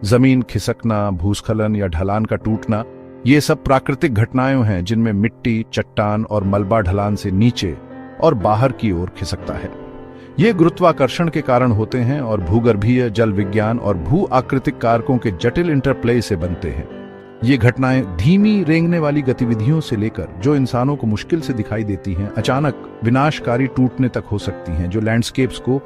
जमीन खिसकना, भूस्खलन या ढलान का टूटना, ये सब प्राकृतिक घटनाएं हैं जिनमें मिट्टी, चट्टान और मलबा ढलान से नीचे और बाहर की ओर खिसकता है। ये गुरुत्वाकर्षण के कारण होते हैं और भूगर्भीय जल विज्ञान और भू आकृतिक कारकों के जटिल इंटरप्ले से बनते हैं। ये घटनाएं धीमी रेंगने वाली गतिविधियों से लेकर, जो इंसानों को मुश्किल से दिखाई देती हैं, अचानक विनाशकारी टूटने तक हो सकती हैं, जो लैंडस्केप्स को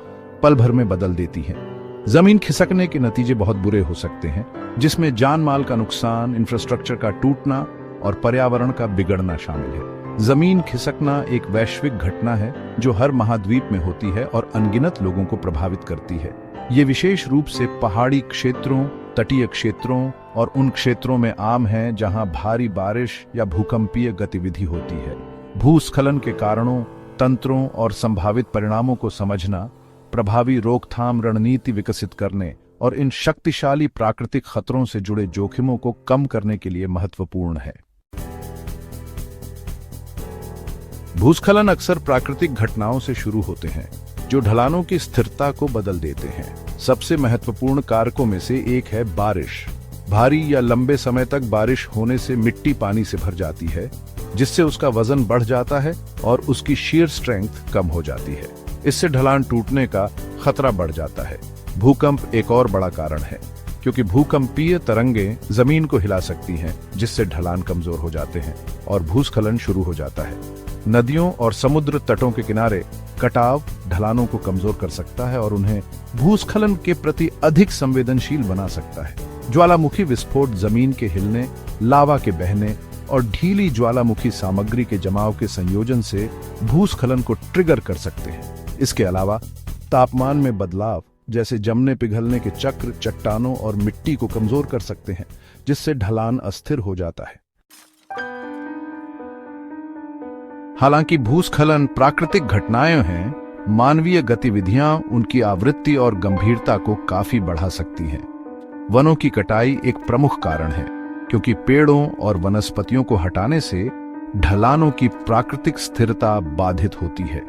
पल भर में बदल देती हैं। जमीन खिसकने के नतीजे बहुत बुरे हो सकते हैं, जिसमें जान माल का नुकसान, इंफ्रास्ट्रक्चर का टूटना और पर्यावरण का बिगड़ना शामिल है। जमीन खिसकना एक वैश्विक घटना है जो हर महाद्वीप में होती है और अनगिनत लोगों को प्रभावित करती है। ये विशेष रूप से पहाड़ी क्षेत्रों, तटीय क्षेत्रों और उन क्षेत्रों में आम है जहां भारी बारिश या भूकंपीय गतिविधि होती है। भूस्खलन के कारणों, तंत्रों और संभावित परिणामों को समझना प्रभावी रोकथाम रणनीति विकसित करने और इन शक्तिशाली प्राकृतिक खतरों से जुड़े जोखिमों को कम करने के लिए महत्वपूर्ण है। भूस्खलन अक्सर प्राकृतिक घटनाओं से शुरू होते हैं जो ढलानों की स्थिरता को बदल देते हैं। सबसे महत्वपूर्ण कारकों में से एक है बारिश। भारी या लंबे समय तक बारिश होने से मिट्टी पानी से भर जाती है, जिससे उसका वजन बढ़ जाता है और उसकी शीयर स्ट्रेंथ कम हो जाती है। इससे ढलान टूटने का खतरा बढ़ जाता है। भूकंप एक और बड़ा कारण है, क्योंकि भूकंपीय तरंगें जमीन को हिला सकती हैं, जिससे ढलान कमजोर हो जाते हैं और भूस्खलन शुरू हो जाता है। नदियों और समुद्र तटों के किनारे कटाव ढलानों को कमजोर कर सकता है और उन्हें भूस्खलन के प्रति अधिक संवेदनशील बना सकता है। ज्वालामुखी विस्फोट जमीन के हिलने, लावा के बहने और ढीली ज्वालामुखी सामग्री के जमाव के संयोजन से भूस्खलन को ट्रिगर कर सकते हैं। इसके अलावा तापमान में बदलाव, जैसे जमने पिघलने के चक्र, चट्टानों और मिट्टी को कमजोर कर सकते हैं, जिससे ढलान अस्थिर हो जाता है। हालांकि भूस्खलन प्राकृतिक घटनाएं हैं, मानवीय गतिविधियां उनकी आवृत्ति और गंभीरता को काफी बढ़ा सकती हैं। वनों की कटाई एक प्रमुख कारण है, क्योंकि पेड़ों और वनस्पतियों को हटाने से ढलानों की प्राकृतिक स्थिरता बाधित होती है।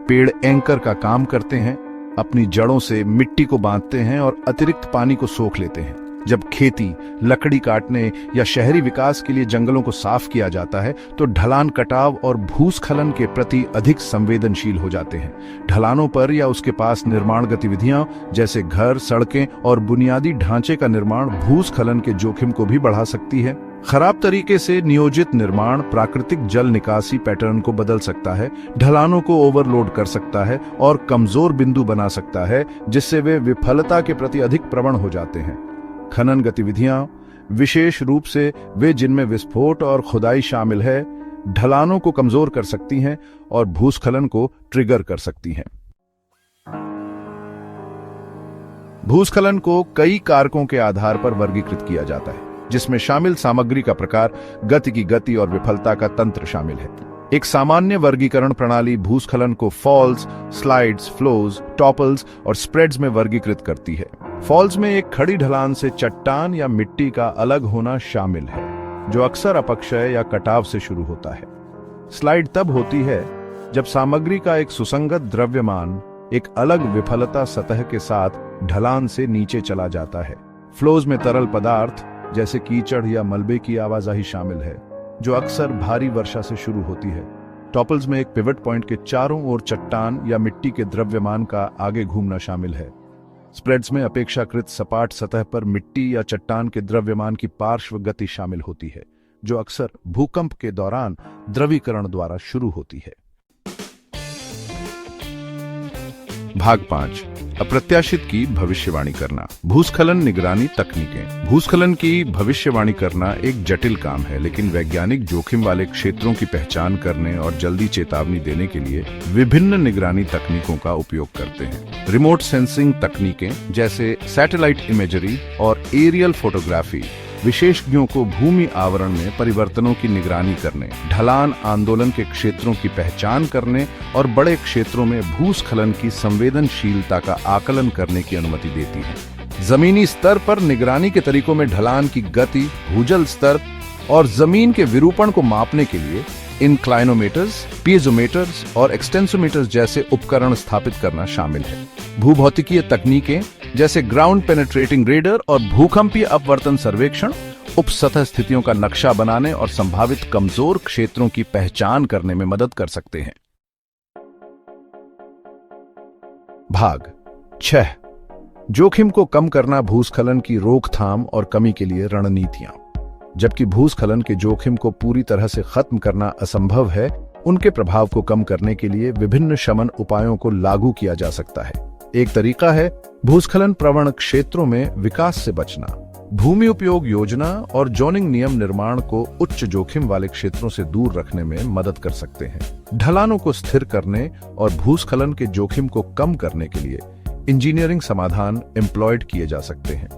पेड़ एंकर का काम करते हैं, अपनी जड़ों से मिट्टी को बांधते हैं और अतिरिक्त पानी को सोख लेते हैं। जब खेती, लकड़ी काटने या शहरी विकास के लिए जंगलों को साफ किया जाता है, तो ढलान कटाव और भूस्खलन के प्रति अधिक संवेदनशील हो जाते हैं। ढलानों पर या उसके पास निर्माण गतिविधियां, जैसे घर, सड़कें और बुनियादी ढांचे का निर्माण भूस्खलन के जोखिम को भी बढ़ा सकती है। खराब तरीके से नियोजित निर्माण प्राकृतिक जल निकासी पैटर्न को बदल सकता है, ढलानों को ओवरलोड कर सकता है और कमजोर बिंदु बना सकता है, जिससे वे विफलता के प्रति अधिक प्रवण हो जाते हैं। खनन गतिविधियां, विशेष रूप से वे जिनमें विस्फोट और खुदाई शामिल है, ढलानों को कमजोर कर सकती हैं और भूस्खलन को ट्रिगर कर सकती हैं। भूस्खलन को कई कारकों के आधार पर वर्गीकृत किया जाता है, जिसमें शामिल सामग्री का प्रकार, गति की गति और विफलता का तंत्र शामिल है। एक सामान्य वर्गीकरण प्रणाली भूस्खलन को फॉल्स, स्लाइड्स, फ्लोज, टॉपल्स और स्प्रेड्स में वर्गीकृत करती है। फॉल्स में एक खड़ी ढलान से चट्टान या मिट्टी का अलग होना शामिल है, जो अक्सर अपक्षय या कटाव से शुरू होता है। स्लाइड तब होती है जब सामग्री का एक सुसंगत द्रव्यमान एक अलग विफलता सतह के साथ ढलान से नीचे चला जाता है। फ्लोज में तरल पदार्थ जैसे कीचड़ या मलबे की आवाजाही शामिल है, जो अक्सर भारी वर्षा से शुरू होती है। टॉपल्स में एक पिवट पॉइंट के चारों ओर चट्टान या मिट्टी के द्रव्यमान का आगे घूमना शामिल है। स्प्रेड्स में अपेक्षाकृत सपाट सतह पर मिट्टी या चट्टान के द्रव्यमान की पार्श्व गति शामिल होती है, जो अक्सर भूकंप के दौरान द्रवीकरण द्वारा शुरू होती है। भाग 5, अप्रत्याशित की भविष्यवाणी करना। भूस्खलन निगरानी तकनीकें। भूस्खलन की भविष्यवाणी करना एक जटिल काम है, लेकिन वैज्ञानिक जोखिम वाले क्षेत्रों की पहचान करने और जल्दी चेतावनी देने के लिए विभिन्न निगरानी तकनीकों का उपयोग करते हैं। रिमोट सेंसिंग तकनीकें जैसे सैटेलाइट इमेजरी और एरियल फोटोग्राफी विशेषज्ञों को भूमि आवरण में परिवर्तनों की निगरानी करने, ढलान आंदोलन के क्षेत्रों की पहचान करने और बड़े क्षेत्रों में भूस्खलन की संवेदनशीलता का आकलन करने की अनुमति देती है। जमीनी स्तर पर निगरानी के तरीकों में ढलान की गति, भूजल स्तर और जमीन के विरूपण को मापने के लिए इंक्लाइनोमीटर्स, पीजोमीटर्स और एक्सटेंसोमीटर्स जैसे उपकरण स्थापित करना शामिल है। भूभौतिकीय तकनीकें जैसे ग्राउंड पेनेट्रेटिंग रेडर और भूकंपीय अपवर्तन सर्वेक्षण उप सतह स्थितियों का नक्शा बनाने और संभावित कमजोर क्षेत्रों की पहचान करने में मदद कर सकते हैं। भाग 6 जोखिम को कम करना, भूस्खलन की रोकथाम और कमी के लिए रणनीतियां। जबकि भूस्खलन के जोखिम को पूरी तरह से खत्म करना असंभव है, उनके प्रभाव को कम करने के लिए विभिन्न शमन उपायों को लागू किया जा सकता है। एक तरीका है भूस्खलन प्रवण क्षेत्रों में विकास से बचना। भूमि उपयोग योजना और जोनिंग नियम निर्माण को उच्च जोखिम वाले क्षेत्रों से दूर रखने में मदद कर सकते हैं। ढलानों को स्थिर करने और भूस्खलन के जोखिम को कम करने के लिए इंजीनियरिंग समाधान एम्प्लॉयड किए जा सकते हैं।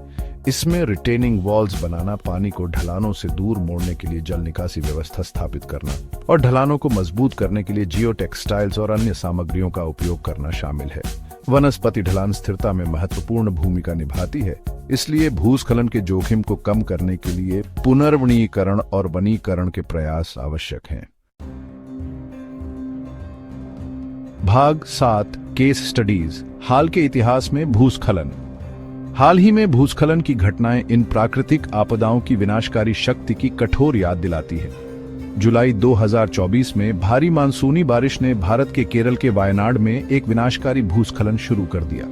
इसमें रिटेनिंग वॉल्स बनाना, पानी को ढलानों से दूर मोड़ने के लिए जल निकासी व्यवस्था स्थापित करना और ढलानों को मजबूत करने के लिए जियो टेक्सटाइल्स और अन्य सामग्रियों का उपयोग करना शामिल है। वनस्पति ढलान स्थिरता में महत्वपूर्ण भूमिका निभाती है, इसलिए भूस्खलन के जोखिम को कम करने के लिए पुनर्वनीकरण और वनीकरण के प्रयास आवश्यक हैं। भाग 7 केस स्टडीज। हाल के इतिहास में भूस्खलन। हाल ही में भूस्खलन की घटनाएं इन प्राकृतिक आपदाओं की विनाशकारी शक्ति की कठोर याद दिलाती है। जुलाई 2024 में भारी मानसूनी बारिश ने भारत के केरल के वायनाड में एक विनाशकारी भूस्खलन शुरू कर दिया।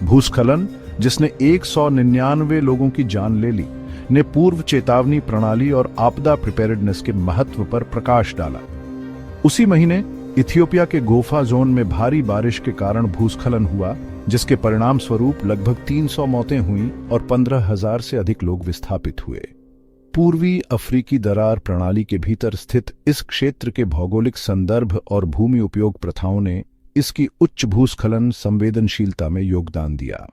भूस्खलन, जिसने 199 लोगों की जान ले ली, ने पूर्व चेतावनी प्रणाली और आपदा प्रिपेयर्डनेस के महत्व पर प्रकाश डाला। उसी महीने इथियोपिया के गोफा जोन में भारी बारिश के कारण भूस्खलन हुआ, जिसके परिणाम स्वरूप लगभग 300 मौतें हुईं और 15,000 से अधिक लोग विस्थापित हुए। पूर्वी अफ्रीकी दरार प्रणाली के भीतर स्थित इस क्षेत्र के भौगोलिक संदर्भ और भूमि उपयोग प्रथाओं ने इसकी उच्च भूस्खलन संवेदनशीलता में योगदान दिया।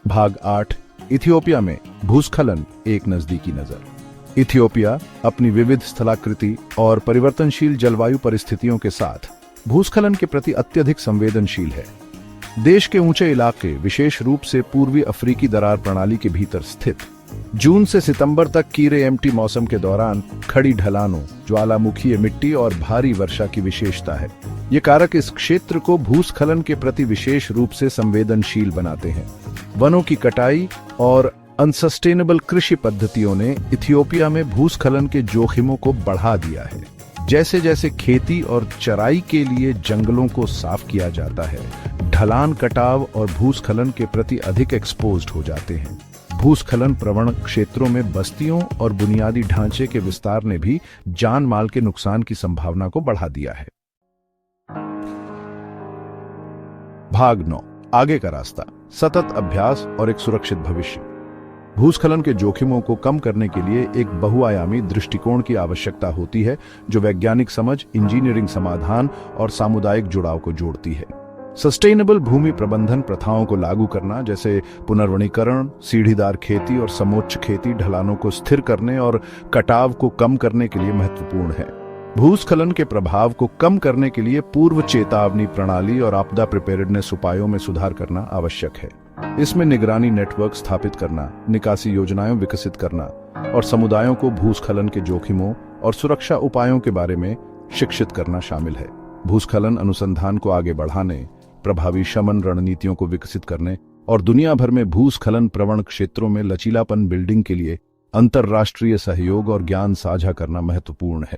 भाग 8 इथियोपिया में भूस्खलन, एक नजदीकी नजर। इथियोपिया अपनी विविध स्थलाकृति और परिवर्तनशील जलवायु परिस्थितियों के साथ भूस्खलन के प्रति अत्यधिक संवेदनशील है। देश के ऊंचे इलाके, विशेष रूप से पूर्वी अफ्रीकी दरार प्रणाली के भीतर स्थित, जून से सितंबर तक कीरे मौसम के दौरान खड़ी ढलानों, ज्वालामुखीय मिट्टी और भारी वर्षा की विशेषता है। ये कारक इस क्षेत्र को भूस्खलन के प्रति विशेष रूप से संवेदनशील बनाते हैं। वनों की कटाई और अनसस्टेनेबल कृषि पद्धतियों ने इथियोपिया में भूस्खलन के जोखिमों को बढ़ा दिया है। जैसे जैसे खेती और चराई के लिए जंगलों को साफ किया जाता है, ढलान कटाव और भूस्खलन के प्रति अधिक एक्सपोज्ड हो जाते हैं। भूस्खलन प्रवण क्षेत्रों में बस्तियों और बुनियादी ढांचे के विस्तार ने भी जान माल के नुकसान की संभावना को बढ़ा दिया है। भाग 9 आगे का रास्ता, सतत अभ्यास और एक सुरक्षित भविष्य। भूस्खलन के जोखिमों को कम करने के लिए एक बहुआयामी दृष्टिकोण की आवश्यकता होती है, जो वैज्ञानिक समझ, इंजीनियरिंग समाधान और सामुदायिक जुड़ाव को जोड़ती है। सस्टेनेबल भूमि प्रबंधन प्रथाओं को लागू करना, जैसे पुनर्वनीकरण, सीढ़ीदार खेती और समोच्च खेती, ढलानों को स्थिर करने और कटाव को कम करने के लिए महत्वपूर्ण है। भूस्खलन के प्रभाव को कम करने के लिए पूर्व चेतावनी प्रणाली और आपदा प्रिपेयर्डनेस उपायों में सुधार करना आवश्यक है। इसमें निगरानी नेटवर्क स्थापित करना, निकासी योजनाएं विकसित करना और समुदायों को भूस्खलन के जोखिमों और सुरक्षा उपायों के बारे में शिक्षित करना शामिल है। भूस्खलन अनुसंधान को आगे बढ़ाने, प्रभावी शमन रणनीतियों को विकसित करने और दुनिया भर में भूस्खलन प्रवण क्षेत्रों में लचीलापन बिल्डिंग के लिए अंतर्राष्ट्रीय सहयोग और ज्ञान साझा करना महत्वपूर्ण है।